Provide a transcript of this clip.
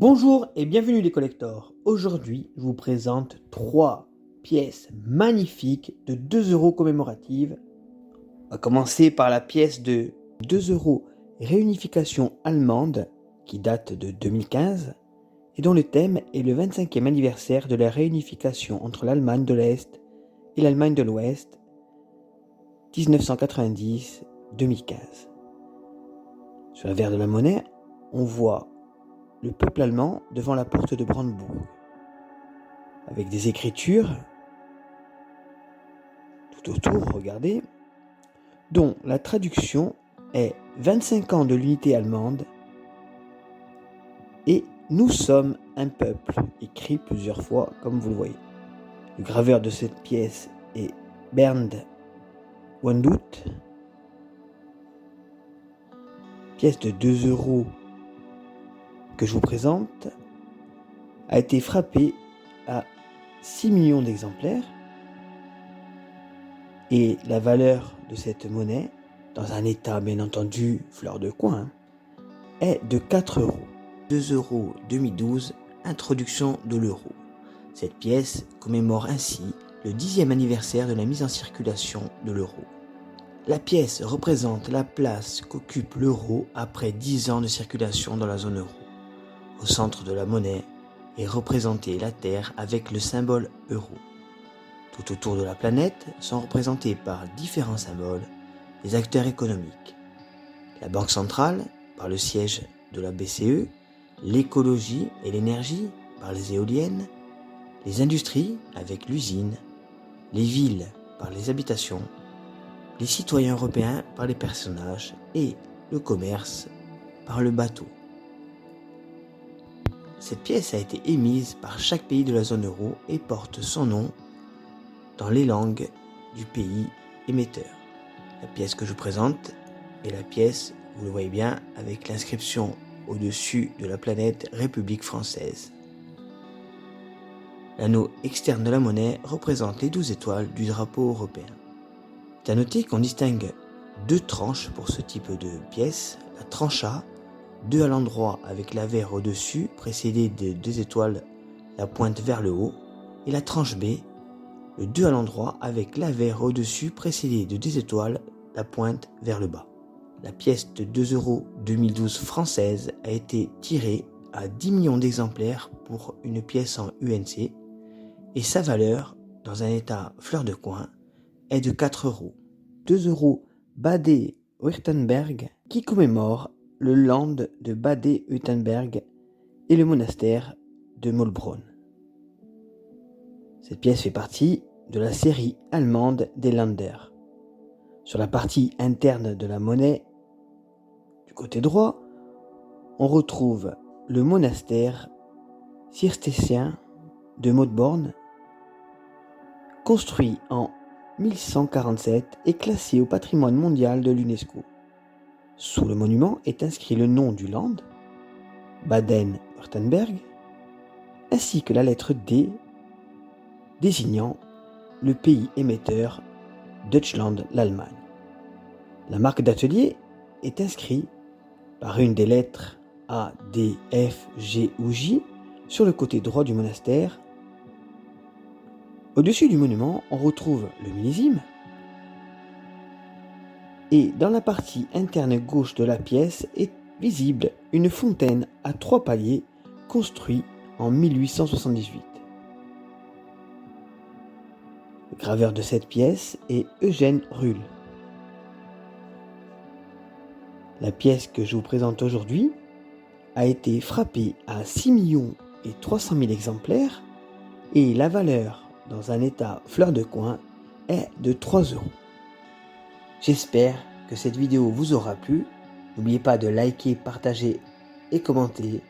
Bonjour et bienvenue les collectors. Aujourd'hui, je vous présente 3 pièces magnifiques de 2 € commémoratives. On va commencer par la pièce de 2 € réunification allemande qui date de 2015 et dont le thème est le 25e anniversaire de la réunification entre l'Allemagne de l'Est et l'Allemagne de l'Ouest 1990-2015. Sur l'avers de la monnaie, on voit le peuple allemand devant la porte de Brandebourg, avec des écritures tout autour, regardez, dont la traduction est 25 ans de l'unité allemande et nous sommes un peuple, écrit plusieurs fois comme vous le voyez. Le graveur de cette pièce est Bernd Wandut, pièce de 2 € que je vous présente, a été frappé à 6 millions d'exemplaires et la valeur de cette monnaie, dans un état bien entendu fleur de coin, est de 4 €. 2 € 2012, introduction de l'euro. Cette pièce commémore ainsi le 10e anniversaire de la mise en circulation de l'euro. La pièce représente la place qu'occupe l'euro après 10 ans de circulation dans la zone euro. Au centre de la monnaie est représentée la Terre avec le symbole euro. Tout autour de la planète sont représentés par différents symboles les acteurs économiques. La Banque centrale par le siège de la BCE, l'écologie et l'énergie par les éoliennes, les industries avec l'usine, les villes par les habitations, les citoyens européens par les personnages et le commerce par le bateau. Cette pièce a été émise par chaque pays de la zone euro et porte son nom dans les langues du pays émetteur. La pièce que je vous présente est la pièce, vous le voyez bien, avec l'inscription au-dessus de la planète République française. L'anneau externe de la monnaie représente les 12 étoiles du drapeau européen. C'est à noter qu'on distingue 2 tranches pour ce type de pièce. La tranche A, 2 à l'endroit avec l'avers au-dessus, précédé de 2 étoiles, la pointe vers le haut, et la tranche B, le 2 à l'endroit avec l'avers au-dessus, précédé de 2 étoiles, la pointe vers le bas. La pièce de 2 € 2012 française a été tirée à 10 millions d'exemplaires pour une pièce en UNC, et sa valeur, dans un état fleur de coin, est de 4 €. 2 € Bade-Württemberg qui commémore le land de Bade-Württemberg et le monastère de Maulbronn. Cette pièce fait partie de la série allemande des Länder. Sur la partie interne de la monnaie, du côté droit, on retrouve le monastère cistercien de Maulbronn, construit en 1147 et classé au patrimoine mondial de l'UNESCO. Sous le monument est inscrit le nom du land, Baden-Württemberg, ainsi que la lettre D désignant le pays émetteur Deutschland, l'Allemagne. La marque d'atelier est inscrite par une des lettres A, D, F, G ou J sur le côté droit du monastère. Au-dessus du monument, on retrouve le millésime. Et dans la partie interne gauche de la pièce est visible une fontaine à 3 paliers construite en 1878. Le graveur de cette pièce est Eugène Ruhl. La pièce que je vous présente aujourd'hui a été frappée à 6 300 000 exemplaires et la valeur dans un état fleur de coin est de 3 €. J'espère que cette vidéo vous aura plu. N'oubliez pas de liker, partager et commenter.